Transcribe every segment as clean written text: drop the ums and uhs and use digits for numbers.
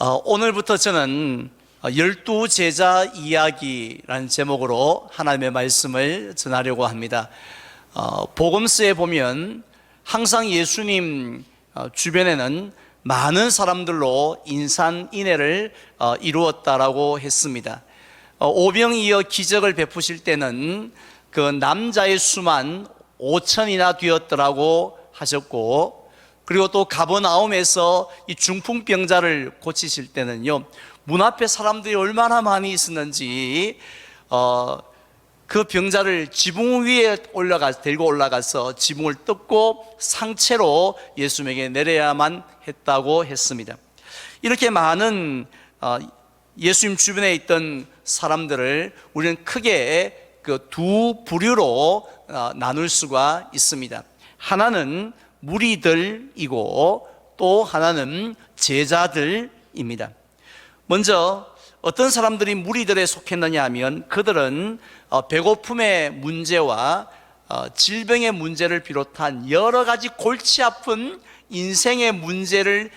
오늘부터 저는 열두 제자 이야기라는 제목으로 하나님의 말씀을 전하려고 합니다. 복음서에 보면 항상 예수님 주변에는 많은 사람들로 인산인해를 이루었다라고 했습니다. 오병이어 기적을 베푸실 때는 그 남자의 수만 5천이나 되었더라고 하셨고, 그리고 또 가버나움에서 이 중풍병자를 고치실 때는요, 문 앞에 사람들이 얼마나 많이 있었는지 그 병자를 지붕 위에 데리고 올라가서 지붕을 뜯고 상체로 예수님에게 내려야만 했다고 했습니다. 이렇게 많은 예수님 주변에 있던 사람들을 우리는 크게 그 두 부류로 나눌 수가 있습니다. 하나는 무리들이고 또 하나는 제자들입니다. 먼저 어떤 사람들이 무리들에 속했느냐 하면, 그들은 배고픔의 문제와 질병의 문제를 비롯한 여러 가지 골치 아픈 인생의 문제를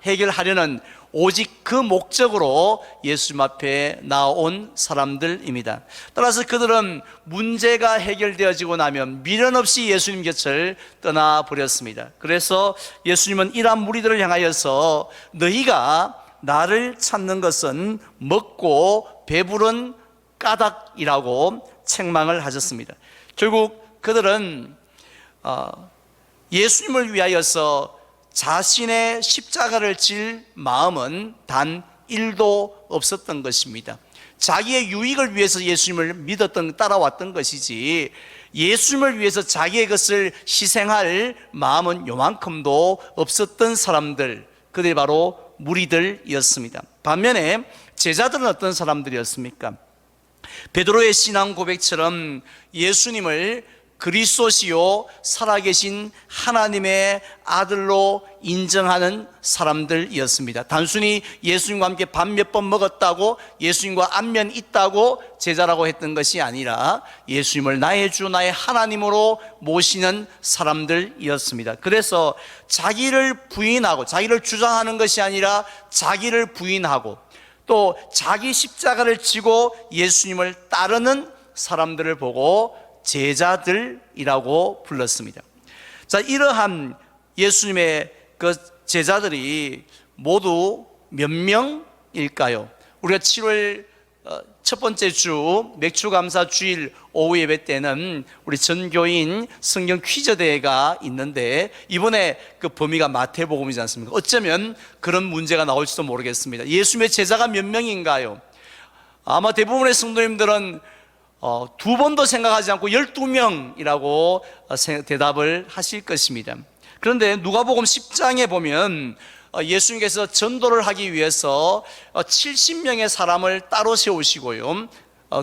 해결하려는 오직 그 목적으로 예수님 앞에 나온 사람들입니다. 따라서 그들은 문제가 해결되어지고 나면 미련 없이 예수님 곁을 떠나버렸습니다. 그래서 예수님은 이러한 무리들을 향하여서 너희가 나를 찾는 것은 먹고 배부른 까닭이라고 책망을 하셨습니다. 결국 그들은 예수님을 위하여서 자신의 십자가를 질 마음은 단 1도 없었던 것입니다. 자기의 유익을 위해서 예수님을 따라왔던 것이지, 예수님을 위해서 자기의 것을 희생할 마음은 요만큼도 없었던 사람들, 그들이 바로 무리들이었습니다. 반면에 제자들은 어떤 사람들이었습니까? 베드로의 신앙 고백처럼 예수님을 그리스도시요 살아계신 하나님의 아들로 인정하는 사람들이었습니다. 단순히 예수님과 함께 밥 몇 번 먹었다고, 예수님과 안면 있다고 제자라고 했던 것이 아니라 예수님을 나의 주 나의 하나님으로 모시는 사람들이었습니다. 그래서 자기를 부인하고, 자기를 주장하는 것이 아니라 자기를 부인하고 또 자기 십자가를 지고 예수님을 따르는 사람들을 보고 제자들이라고 불렀습니다. 자, 이러한 예수님의 그 제자들이 모두 몇 명일까요? 우리가 7월 첫 번째 주 맥주감사 주일 오후 예배 때는 우리 전교인 성경 퀴즈 대회가 있는데, 이번에 그 범위가 마태복음이지 않습니까? 어쩌면 그런 문제가 나올지도 모르겠습니다. 예수님의 제자가 몇 명인가요? 아마 대부분의 성도님들은 두 번도 생각하지 않고 12명이라고 대답을 하실 것입니다. 그런데 누가복음 10장에 보면 예수님께서 전도를 하기 위해서 70명의 사람을 따로 세우시고요,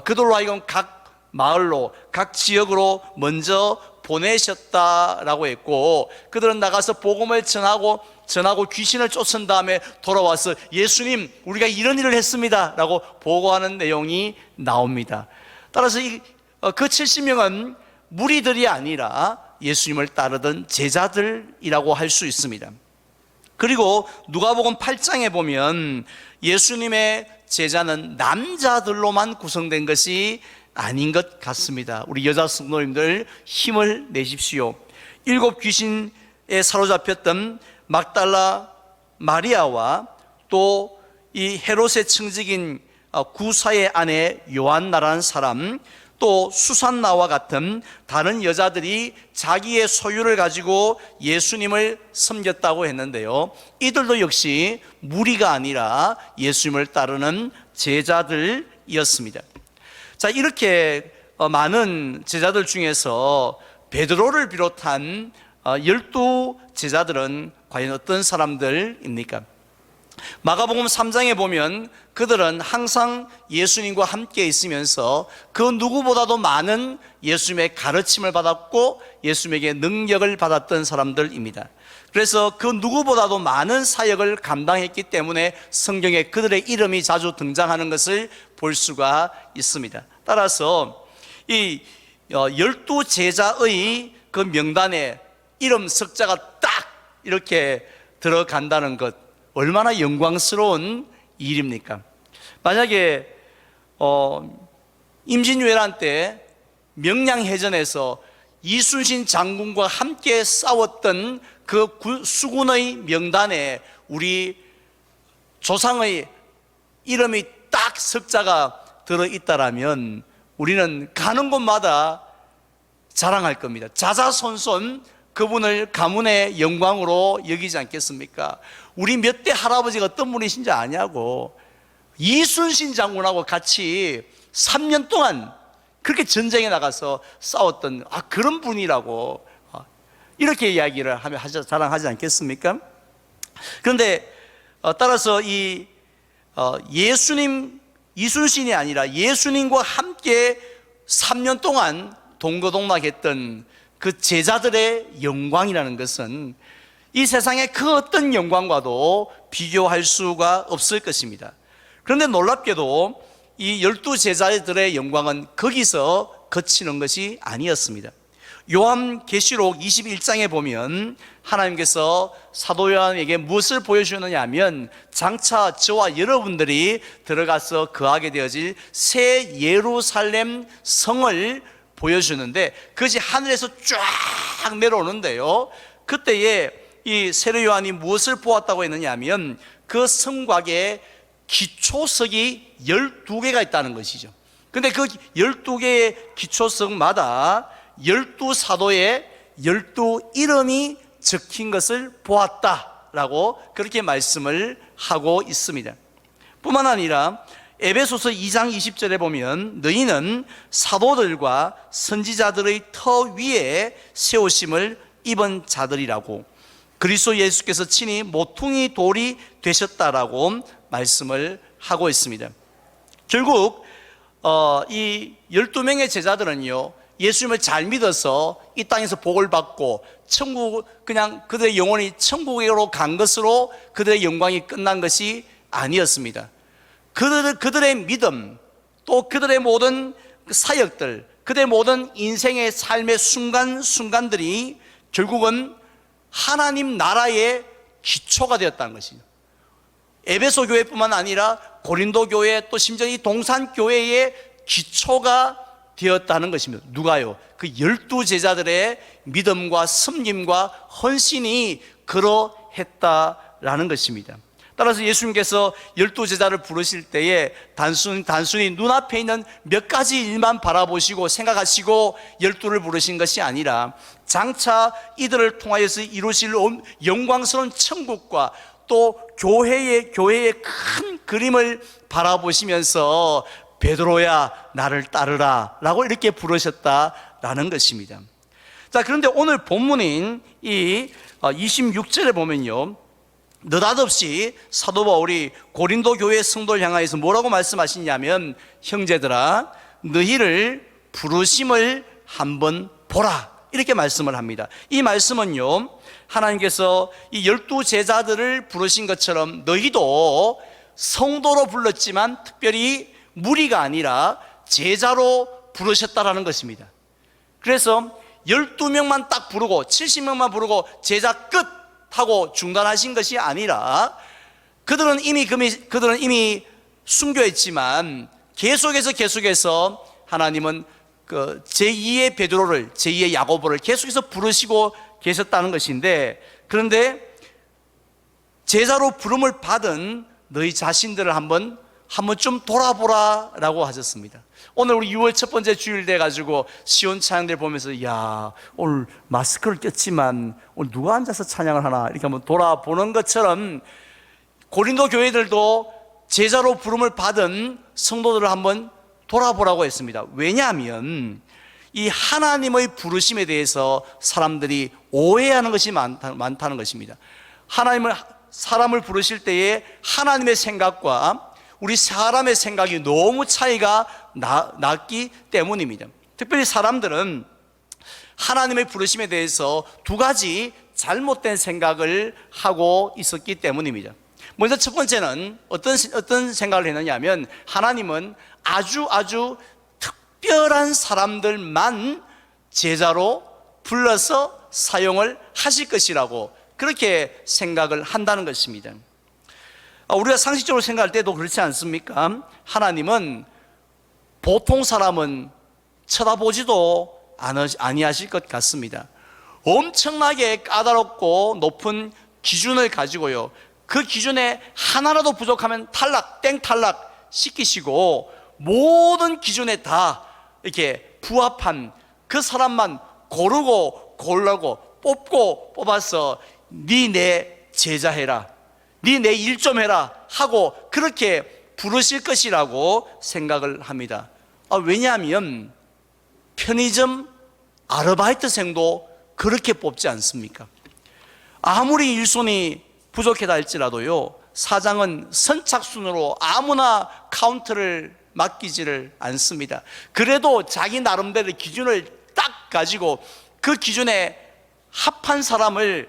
그들로 하여금 각 마을로, 각 지역으로 먼저 보내셨다라고 했고, 그들은 나가서 복음을 전하고 귀신을 쫓은 다음에 돌아와서 예수님, 우리가 이런 일을 했습니다 라고 보고하는 내용이 나옵니다. 따라서 그 70명은 무리들이 아니라 예수님을 따르던 제자들이라고 할 수 있습니다. 그리고 누가복음 8장에 보면 예수님의 제자는 남자들로만 구성된 것이 아닌 것 같습니다. 우리 여자 성도님들 힘을 내십시오. 7 귀신에 사로잡혔던 막달라 마리아와 또 이 헤롯의 청직인 구사의 아내 요한나라는 사람, 또 수산나와 같은 다른 여자들이 자기의 소유를 가지고 예수님을 섬겼다고 했는데요, 이들도 역시 무리가 아니라 예수님을 따르는 제자들이었습니다. 자, 이렇게 많은 제자들 중에서 베드로를 비롯한 12 제자들은 과연 어떤 사람들입니까? 마가복음 3장에 보면 그들은 항상 예수님과 함께 있으면서 그 누구보다도 많은 예수님의 가르침을 받았고 예수님에게 능력을 받았던 사람들입니다. 그래서 그 누구보다도 많은 사역을 감당했기 때문에 성경에 그들의 이름이 자주 등장하는 것을 볼 수가 있습니다. 따라서 이 12 제자의 그 명단에 이름 석자가 딱 이렇게 들어간다는 것, 얼마나 영광스러운 일입니까? 만약에 임진왜란 때 명량해전에서 이순신 장군과 함께 싸웠던 그 수군의 명단에 우리 조상의 이름이 딱 석자가 들어있다라면 우리는 가는 곳마다 자랑할 겁니다. 자자손손 그분을 가문의 영광으로 여기지 않겠습니까? 우리 몇 대 할아버지가 어떤 분이신지 아냐고. 이순신 장군하고 같이 3년 동안 그렇게 전쟁에 나가서 싸웠던 그런 분이라고 이렇게 이야기를 하며 자랑하지 않겠습니까? 그런데 따라서 이 이순신이 아니라 예수님과 함께 3년 동안 동거동락했던 그 제자들의 영광이라는 것은 이 세상의 그 어떤 영광과도 비교할 수가 없을 것입니다. 그런데 놀랍게도 이 12제자들의 영광은 거기서 그치는 것이 아니었습니다. 요한계시록 21장에 보면 하나님께서 사도 요한에게 무엇을 보여주느냐 하면 장차 저와 여러분들이 들어가서 거하게 되어질 새 예루살렘 성을 보여주는데 그것이 하늘에서 쫙 내려오는데요, 그때에 이 세례 요한이 무엇을 보았다고 했느냐 하면 그 성곽에 기초석이 12개가 있다는 것이죠. 근데 그 12개의 기초석마다 12사도의 12이름이 적힌 것을 보았다라고 그렇게 말씀을 하고 있습니다. 뿐만 아니라 에베소서 2장 20절에 보면 너희는 사도들과 선지자들의 터 위에 세우심을 입은 자들이라고, 그리스도 예수께서 친히 모퉁이 돌이 되셨다라고 말씀을 하고 있습니다. 결국 이 12명의 제자들은요, 예수님을 잘 믿어서 이 땅에서 복을 받고 그냥 그들의 영혼이 천국으로 간 것으로 그들의 영광이 끝난 것이 아니었습니다. 그들의 믿음, 또 그들의 모든 사역들, 그들의 모든 인생의 삶의 순간순간들이 결국은 하나님 나라의 기초가 되었다는 것이죠. 에베소 교회뿐만 아니라 고린도 교회, 또 심지어 이 동산 교회의 기초가 되었다는 것입니다. 누가요? 그 12제자들의 믿음과 섬김과 헌신이 그러했다라는 것입니다. 따라서 예수님께서 12제자를 부르실 때에 단순히 눈앞에 있는 몇 가지 일만 바라보시고 생각하시고 12를 부르신 것이 아니라 장차 이들을 통하여서 이루실 영광스러운 천국과 또 교회의 큰 그림을 바라보시면서 베드로야 나를 따르라 라고 이렇게 부르셨다라는 것입니다. 자, 그런데 오늘 본문인 이 26절에 보면요, 느닷없이 사도 바울이 고린도 교회 성도를 향하여서 뭐라고 말씀하시냐면 형제들아 너희를 부르심을 한번 보라 이렇게 말씀을 합니다. 이 말씀은요, 하나님께서 이 12제자들을 부르신 것처럼 너희도 성도로 불렀지만 특별히 무리가 아니라 제자로 부르셨다라는 것입니다. 그래서 12명만 딱 부르고 70명만 부르고 제자 끝 하고 중단하신 것이 아니라 그들은 이미 순교했지만 계속해서 하나님은 그 제2의 베드로를, 제2의 야고보를 계속해서 부르시고 계셨다는 것인데, 그런데 제자로 부름을 받은 너희 자신들을 한번 좀 돌아보라 라고 하셨습니다. 오늘 우리 6월 첫 번째 주일 돼 가지고 시온 찬양들 보면서 야, 오늘 마스크를 꼈지만 오늘 누가 앉아서 찬양을 하나 이렇게 한번 돌아보는 것처럼 고린도 교회들도 제자로 부름을 받은 성도들을 한번 돌아보라고 했습니다. 왜냐하면 이 하나님의 부르심에 대해서 사람들이 오해하는 것이 많다는 것입니다. 사람을 부르실 때에 하나님의 생각과 우리 사람의 생각이 너무 차이가 났기 때문입니다. 특별히 사람들은 하나님의 부르심에 대해서 두 가지 잘못된 생각을 하고 있었기 때문입니다. 먼저 첫 번째는 어떤 생각을 했느냐 하면 하나님은 아주 특별한 사람들만 제자로 불러서 사용을 하실 것이라고 그렇게 생각을 한다는 것입니다. 우리가 상식적으로 생각할 때도 그렇지 않습니까? 하나님은 보통 사람은 쳐다보지도 아니하실 것 같습니다. 엄청나게 까다롭고 높은 기준을 가지고요, 그 기준에 하나라도 부족하면 탈락, 땡탈락 시키시고 모든 기준에 다 이렇게 부합한 그 사람만 고르고 골라고 뽑고 뽑아서 네 내 제자 해라, 네 내 일 좀 해라 하고 그렇게 부르실 것이라고 생각을 합니다. 왜냐하면 편의점 아르바이트생도 그렇게 뽑지 않습니까? 아무리 일손이 부족하다 할지라도요, 사장은 선착순으로 아무나 카운트를 맡기지를 않습니다. 그래도 자기 나름대로 기준을 딱 가지고 그 기준에 합한 사람을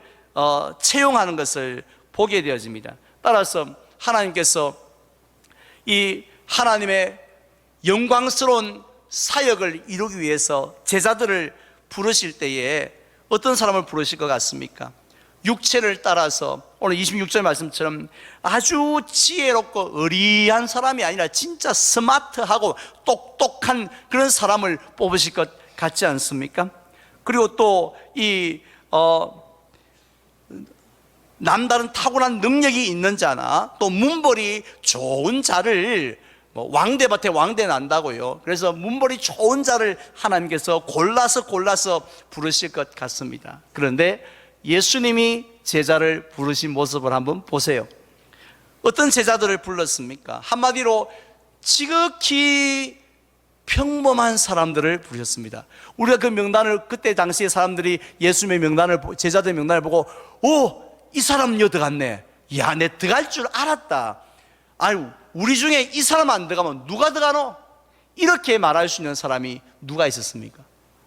채용하는 것을 보게 되어집니다. 따라서 하나님께서 이 하나님의 영광스러운 사역을 이루기 위해서 제자들을 부르실 때에 어떤 사람을 부르실 것 같습니까? 육체를 따라서 오늘 26절 말씀처럼 아주 지혜롭고 의리한 사람이 아니라 진짜 스마트하고 똑똑한 그런 사람을 뽑으실 것 같지 않습니까? 그리고 또 이 남다른 탁월한 능력이 있는 자나 또 문벌이 좋은 자를, 왕대밭에 왕대 난다고요. 그래서 문벌이 좋은 자를 하나님께서 골라서 부르실 것 같습니다. 그런데 예수님이 제자를 부르신 모습을 한번 보세요. 어떤 제자들을 불렀습니까? 한마디로 지극히 평범한 사람들을 부르셨습니다. 우리가 그 명단을, 그때 당시에 사람들이 예수님의 명단을, 제자들의 명단을 보고 이 사람 여 들어갔네, 야, 내 들어갈 줄 알았다, 아유, 우리 중에 이 사람 안 들어가면 누가 들어가노? 이렇게 말할 수 있는 사람이 누가 있었습니까?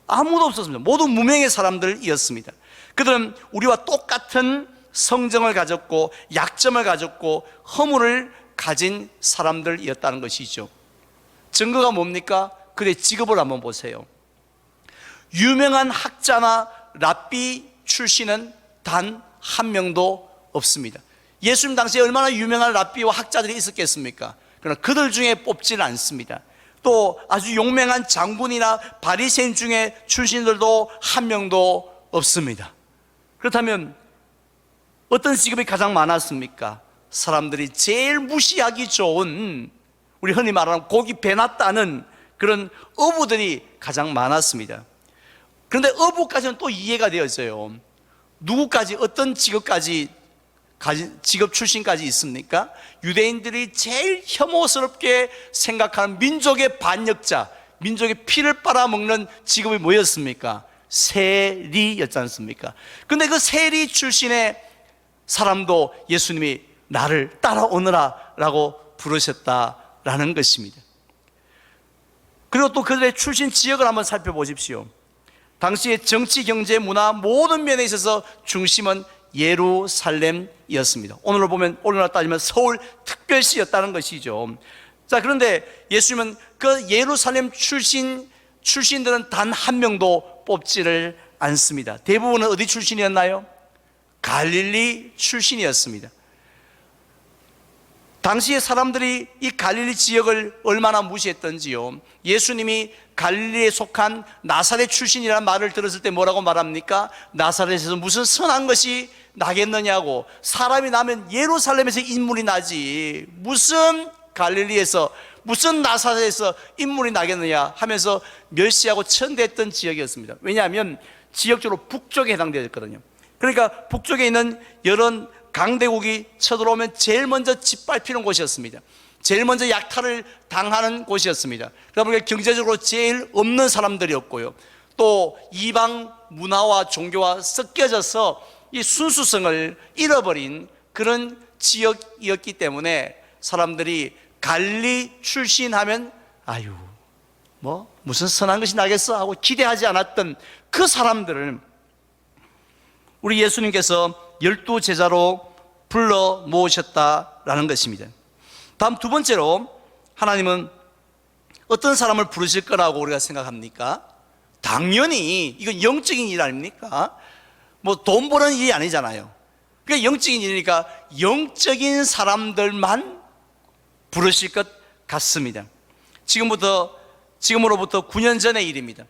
아무도 없었습니다. 모두 무명의 사람들이었습니다. 그들은 우리와 똑같은 성정을 가졌고 약점을 가졌고 허물을 가진 사람들이었다는 것이죠. 증거가 뭡니까? 그들의 직업을 한번 보세요. 유명한 학자나 랍비 출신은 단 한 명도 없습니다. 예수님 당시에 얼마나 유명한 랍비와 학자들이 있었겠습니까? 그러나 그들 중에 뽑지는 않습니다. 또 아주 용맹한 장군이나 바리새인 중에 출신들도 한 명도 없습니다. 그렇다면 어떤 직업이 가장 많았습니까? 사람들이 제일 무시하기 좋은, 우리 흔히 말하는 고기 배났다는 그런 어부들이 가장 많았습니다. 그런데 어부까지는 또 이해가 되어져요. 누구까지, 어떤 직업까지, 직업 출신까지 있습니까? 유대인들이 제일 혐오스럽게 생각하는 민족의 반역자, 민족의 피를 빨아먹는 직업이 뭐였습니까? 세리였지 않습니까? 근데 그 세리 출신의 사람도 예수님이 나를 따라오너라 라고 부르셨다라는 것입니다. 그리고 또 그들의 출신 지역을 한번 살펴보십시오. 당시의 정치, 경제, 문화 모든 면에 있어서 중심은 예루살렘이었습니다. 오늘로 보면, 오늘날 따지면 서울 특별시였다는 것이죠. 자, 그런데 예수님은 그 예루살렘 출신들은 단 한 명도 뽑지를 않습니다. 대부분은 어디 출신이었나요? 갈릴리 출신이었습니다. 당시의 사람들이 이 갈릴리 지역을 얼마나 무시했던지요. 예수님이 갈릴리에 속한 나사렛 출신이라는 말을 들었을 때 뭐라고 말합니까? 나사렛에서 무슨 선한 것이 나겠느냐고. 사람이 나면 예루살렘에서 인물이 나지, 무슨 갈릴리에서, 무슨 나사렛에서 인물이 나겠느냐 하면서 멸시하고 천대했던 지역이었습니다. 왜냐하면 지역적으로 북쪽에 해당되어 있거든요. 그러니까 북쪽에 있는 여러 강대국이 쳐들어오면 제일 먼저 짓밟히는 곳이었습니다. 제일 먼저 약탈을 당하는 곳이었습니다. 그러다 보니까 경제적으로 제일 없는 사람들이었고요, 또 이방 문화와 종교와 섞여져서 이 순수성을 잃어버린 그런 지역이었기 때문에 사람들이 갈릴리 출신하면 아유, 무슨 선한 것이 나겠어 하고 기대하지 않았던 그 사람들을 우리 예수님께서 12 제자로 불러 모으셨다라는 것입니다. 다음 두 번째로, 하나님은 어떤 사람을 부르실 거라고 우리가 생각합니까? 당연히 이건 영적인 일 아닙니까? 돈 버는 일이 아니잖아요. 그게 영적인 일이니까 영적인 사람들만 부르실 것 같습니다. 지금으로부터 9년 전의 일입니다.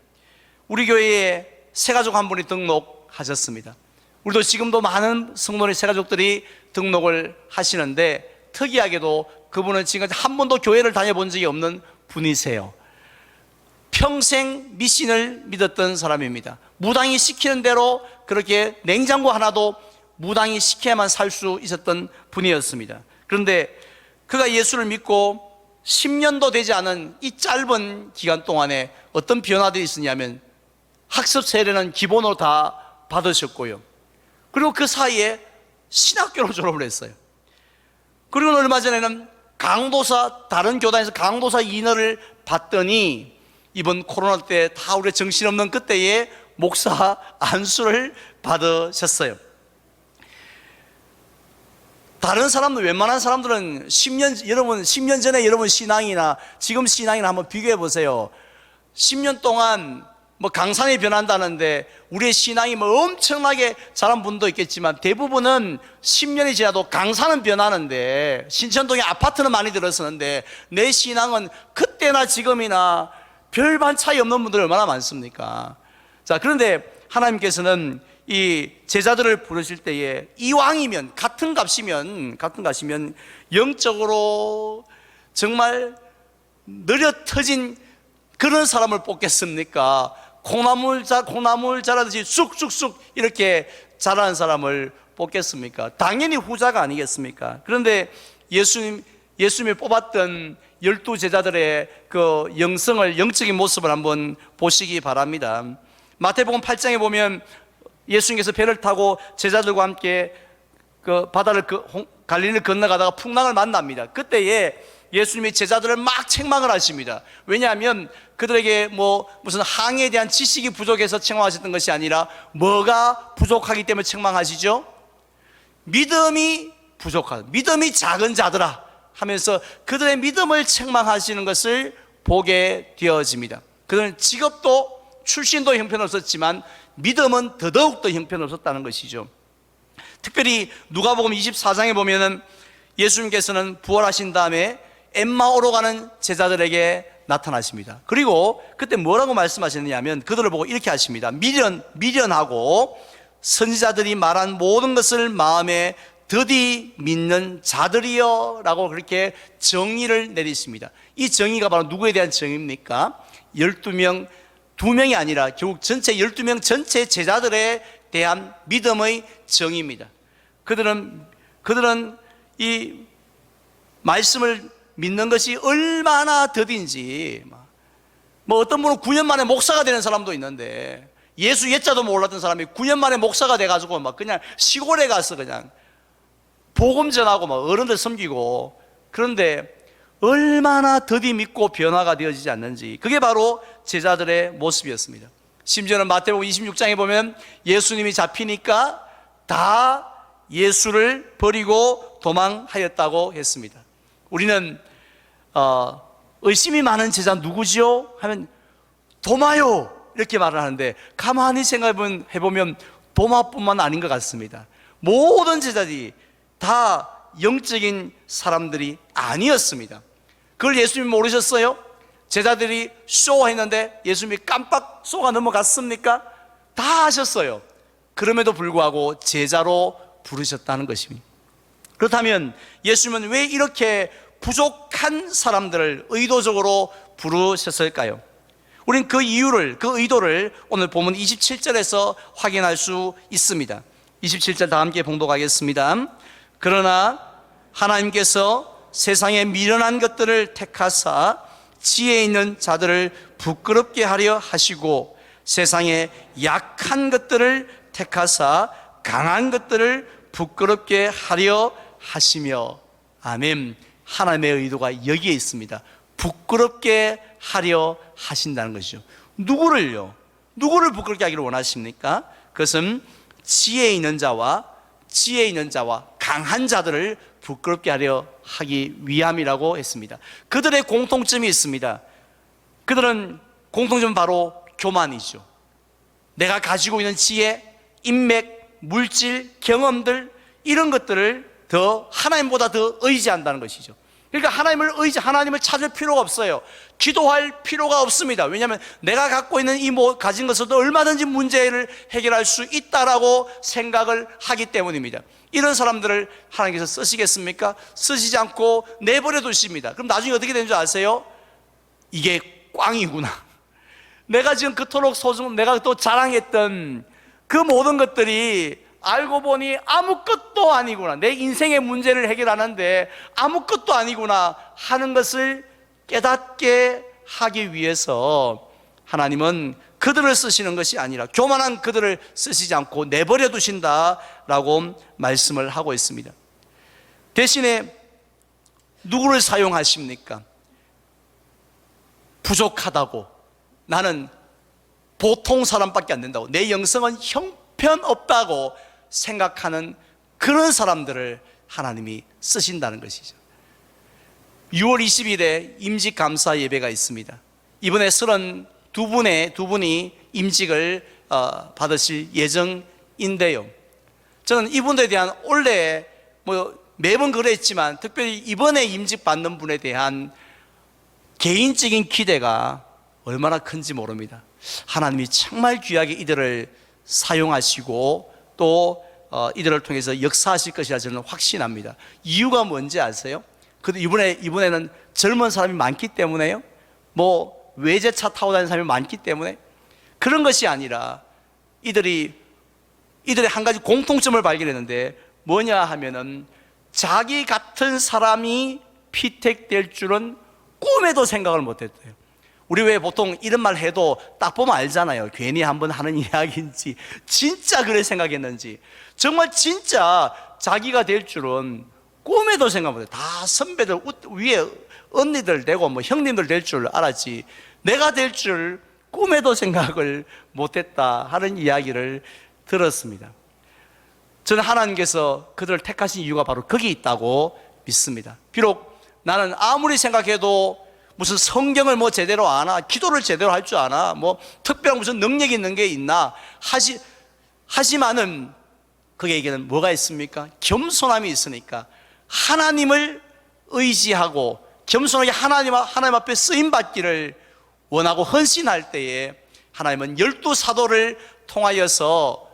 우리 교회에 새가족 한 분이 등록하셨습니다. 우리도 지금도 많은 성도의 새가족들이 등록을 하시는데, 특이하게도 그분은 지금 한 번도 교회를 다녀본 적이 없는 분이세요. 평생 미신을 믿었던 사람입니다. 무당이 시키는 대로 그렇게 냉장고 하나도 무당이 시켜야만 살 수 있었던 분이었습니다. 그런데 그가 예수를 믿고 10년도 되지 않은 이 짧은 기간 동안에 어떤 변화들이 있었냐면, 학습 세례는 기본으로 다 받으셨고요. 그리고 그 사이에 신학교를 졸업을 했어요. 그리고 얼마 전에는 다른 교단에서 강도사 인허를 받더니, 이번 코로나 때 다 우리 정신없는 그때에 목사 안수를 받으셨어요. 다른 사람들, 웬만한 사람들은 10년 전에 여러분 신앙이나 지금 신앙이나 한번 비교해 보세요. 10년 동안 뭐 강산이 변한다는데, 우리의 신앙이 뭐 엄청나게 자란 분도 있겠지만, 대부분은 10년이 지나도 강산은 변하는데, 신천동에 아파트는 많이 들었었는데, 내 신앙은 그때나 지금이나 별반 차이 없는 분들이 얼마나 많습니까? 자, 그런데 하나님께서는 이 제자들을 부르실 때에, 이왕이면 같은 값이면 영적으로 정말 느려 터진 그런 사람을 뽑겠습니까? 콩나물 자라듯이 쑥쑥쑥 이렇게 자라는 사람을 뽑겠습니까? 당연히 후자가 아니겠습니까? 그런데 예수님이 뽑았던 12 제자들의 그 영적인 모습을 한번 보시기 바랍니다. 마태복음 8장에 보면 예수님께서 배를 타고 제자들과 함께 그 갈릴리를 건너가다가 풍랑을 만납니다. 그때에 예수님이 제자들을 막 책망을 하십니다. 왜냐하면 그들에게 무슨 항해에 대한 지식이 부족해서 책망하셨던 것이 아니라, 뭐가 부족하기 때문에 책망하시죠? 믿음이 작은 자들아 하면서 그들의 믿음을 책망하시는 것을 보게 되어집니다. 그들은 직업도 출신도 형편없었지만 믿음은 더더욱더 형편없었다는 것이죠. 특별히 누가복음 24장에 보면은 예수님께서는 부활하신 다음에 엠마오로 가는 제자들에게 나타나십니다. 그리고 그때 뭐라고 말씀하셨느냐면, 그들을 보고 이렇게 하십니다. 미련하고 선지자들이 말한 모든 것을 마음에 더디 믿는 자들이여 라고 그렇게 정의를 내리십니다. 이 정의가 바로 누구에 대한 정의입니까? 12명, 2명이 아니라 결국 전체 12명 전체 제자들에 대한 믿음의 정의입니다. 그들은 이 말씀을 믿는 것이 얼마나 더딘지, 어떤 분은 9년 만에 목사가 되는 사람도 있는데, 예수 예자도 몰랐던 사람이 9년 만에 목사가 돼가지고 그냥 시골에 가서 그냥 복음 전하고 어른들 섬기고, 그런데 얼마나 더디 믿고 변화가 되어지지 않는지, 그게 바로 제자들의 모습이었습니다. 심지어는 마태복음 26장에 보면 예수님이 잡히니까 다 예수를 버리고 도망하였다고 했습니다. 우리는 의심이 많은 제자 누구지요? 하면 도마요 이렇게 말을 하는데, 가만히 생각해보면 도마뿐만 아닌 것 같습니다. 모든 제자들이 다 영적인 사람들이 아니었습니다. 그걸 예수님이 모르셨어요? 제자들이 쇼했는데 예수님이 깜빡 쏘가 넘어갔습니까? 다 하셨어요. 그럼에도 불구하고 제자로 부르셨다는 것입니다. 그렇다면 예수님은 왜 이렇게 부족한 사람들을 의도적으로 부르셨을까요? 우린 그 의도를 오늘 본문 27절에서 확인할 수 있습니다. 27절 다 함께 봉독하겠습니다. 그러나 하나님께서 세상에 미련한 것들을 택하사 지혜 있는 자들을 부끄럽게 하려 하시고, 세상에 약한 것들을 택하사 강한 것들을 부끄럽게 하려 하시며. 아멘. 하나님의 의도가 여기에 있습니다. 부끄럽게 하려 하신다는 것이죠. 누구를 부끄럽게 하기를 원하십니까? 그것은 지혜 있는 자와 강한 자들을 부끄럽게 하려 하기 위함이라고 했습니다. 그들의 공통점이 있습니다. 그들은 공통점은 바로 교만이죠. 내가 가지고 있는 지혜, 인맥, 물질, 경험들, 이런 것들을 더 하나님보다 더 의지한다는 것이죠. 그러니까 하나님을 찾을 필요가 없어요. 기도할 필요가 없습니다. 왜냐하면 내가 갖고 있는 가진 것으로도 얼마든지 문제를 해결할 수 있다라고 생각을 하기 때문입니다. 이런 사람들을 하나님께서 쓰시겠습니까? 쓰시지 않고 내버려 두십니다. 그럼 나중에 어떻게 되는 줄 아세요? 이게 꽝이구나. 내가 지금 그토록 내가 또 자랑했던 그 모든 것들이 알고 보니 아무것도 아니구나. 내 인생의 문제를 해결하는데 아무것도 아니구나 하는 것을 깨닫게 하기 위해서 하나님은 그들을 쓰시는 것이 아니라 교만한 그들을 쓰시지 않고 내버려 두신다라고 말씀을 하고 있습니다. 대신에 누구를 사용하십니까? 부족하다고, 나는 보통 사람밖에 안 된다고, 내 영성은 형편없다고 생각하는 그런 사람들을 하나님이 쓰신다는 것이죠. 6월 20일에 임직감사 예배가 있습니다. 이번에 32분이 임직을 받으실 예정인데요, 저는 이분들에 대한 원래 매번 그랬지만 특별히 이번에 임직 받는 분에 대한 개인적인 기대가 얼마나 큰지 모릅니다. 하나님이 정말 귀하게 이들을 사용하시고 또 이들을 통해서 역사하실 것이라 저는 확신합니다. 이유가 뭔지 아세요? 이번에는 젊은 사람이 많기 때문에요, 외제차 타고 다니는 사람이 많기 때문에 그런 것이 아니라 이들의 한 가지 공통점을 발견했는데 뭐냐 하면은 자기 같은 사람이 피택될 줄은 꿈에도 생각을 못했대요. 우리 왜 보통 이런 말 해도 딱 보면 알잖아요. 괜히 한번 하는 이야기인지 진짜 그래 생각했는지. 정말 진짜 자기가 될 줄은 꿈에도 생각 못해요. 다 선배들 위에 언니들 되고 형님들 될 줄 알았지 내가 될 줄 꿈에도 생각을 못했다 하는 이야기를 들었습니다. 저는 하나님께서 그들을 택하신 이유가 바로 거기 있다고 믿습니다. 비록 나는 아무리 생각해도 무슨 성경을 제대로 아나, 기도를 제대로 할 줄 아나, 특별한 무슨 능력이 있는 게 있나 하지만은 그에게는 뭐가 있습니까? 겸손함이 있으니까 하나님을 의지하고 겸손하게 하나님 앞에 쓰임받기를 원하고 헌신할 때에 하나님은 12사도를 통하여서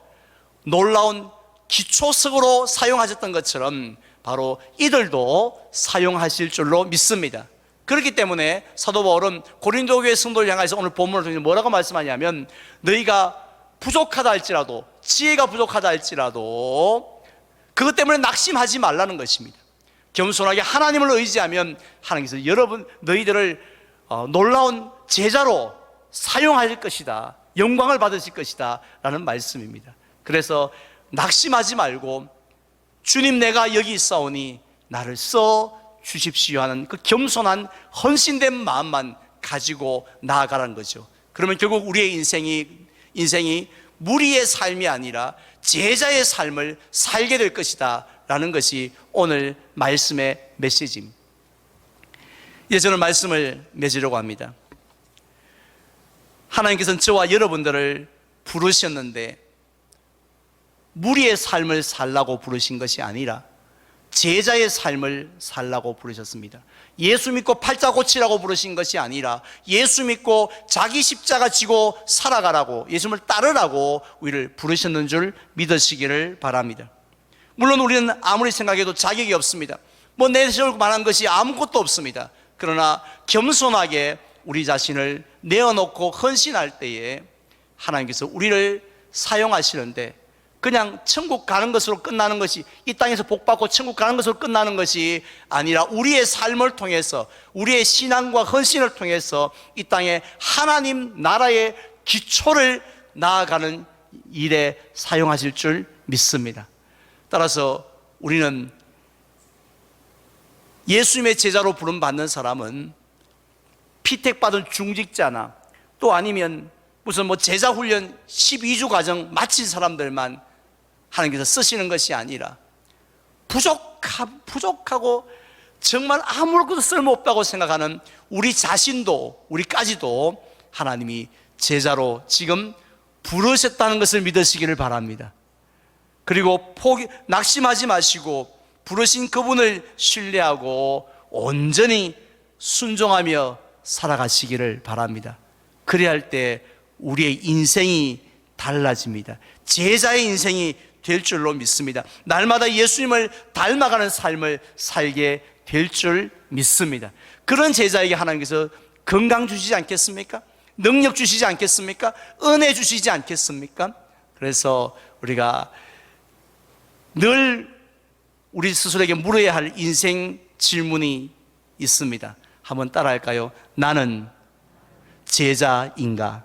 놀라운 기초석으로 사용하셨던 것처럼 바로 이들도 사용하실 줄로 믿습니다. 그렇기 때문에 사도 바울은 고린도 교회 성도를 향해서 오늘 본문을 통해서 뭐라고 말씀하냐면, 너희가 부족하다 할지라도, 지혜가 부족하다 할지라도 그것 때문에 낙심하지 말라는 것입니다. 겸손하게 하나님을 의지하면 하나님께서 너희들을 놀라운 제자로 사용하실 것이다, 영광을 받으실 것이다 라는 말씀입니다. 그래서 낙심하지 말고 주님 내가 여기 있사오니 나를 써 주십시오 하는 그 겸손한 헌신된 마음만 가지고 나아가라는 거죠. 그러면 결국 우리의 인생이 무리의 삶이 아니라 제자의 삶을 살게 될 것이다 라는 것이 오늘 말씀의 메시지입니다. 이제 저는 말씀을 맺으려고 합니다. 하나님께서는 저와 여러분들을 부르셨는데 무리의 삶을 살라고 부르신 것이 아니라 제자의 삶을 살라고 부르셨습니다. 예수 믿고 팔자 고치라고 부르신 것이 아니라 예수 믿고 자기 십자가 지고 살아가라고, 예수님을 따르라고 우리를 부르셨는 줄 믿으시기를 바랍니다. 물론 우리는 아무리 생각해도 자격이 없습니다. 내세울 만한 것이 아무것도 없습니다. 그러나 겸손하게 우리 자신을 내어놓고 헌신할 때에 하나님께서 우리를 사용하시는데 그냥 천국 가는 것으로 끝나는 것이, 이 땅에서 복받고 천국 가는 것으로 끝나는 것이 아니라 우리의 삶을 통해서, 우리의 신앙과 헌신을 통해서 이 땅에 하나님 나라의 기초를 나아가는 일에 사용하실 줄 믿습니다. 따라서 우리는 예수님의 제자로 부름받는 사람은 피택받은 중직자나 또 아니면 무슨 제자 훈련 12주 과정 마친 사람들만 하나님께서 쓰시는 것이 아니라 부족하고 정말 아무것도 쓸모없다고 생각하는 우리 자신도, 우리까지도 하나님이 제자로 지금 부르셨다는 것을 믿으시기를 바랍니다. 그리고 낙심하지 마시고 부르신 그분을 신뢰하고 온전히 순종하며 살아가시기를 바랍니다. 그래야 할 때 우리의 인생이 달라집니다. 제자의 인생이 될 줄로 믿습니다. 날마다 예수님을 닮아가는 삶을 살게 될 줄 믿습니다. 그런 제자에게 하나님께서 건강 주시지 않겠습니까? 능력 주시지 않겠습니까? 은혜 주시지 않겠습니까? 그래서 우리가 늘 우리 스스로에게 물어야 할 인생 질문이 있습니다. 한번 따라할까요? 나는 제자인가?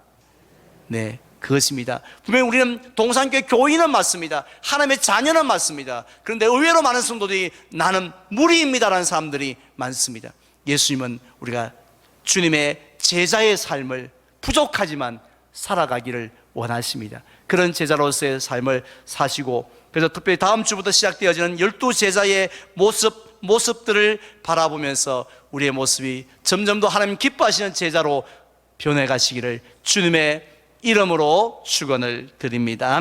네, 그것입니다. 분명히 우리는 동산교회 교인은 맞습니다. 하나님의 자녀는 맞습니다. 그런데 의외로 많은 성도들이 나는 무리입니다라는 사람들이 많습니다. 예수님은 우리가 주님의 제자의 삶을 부족하지만 살아가기를 원하십니다. 그런 제자로서의 삶을 사시고, 그래서 특별히 다음 주부터 시작되어지는 12제자의 모습들을 바라보면서 우리의 모습이 점점 더 하나님 기뻐하시는 제자로 변해가시기를 주님의 이름으로 축원을 드립니다.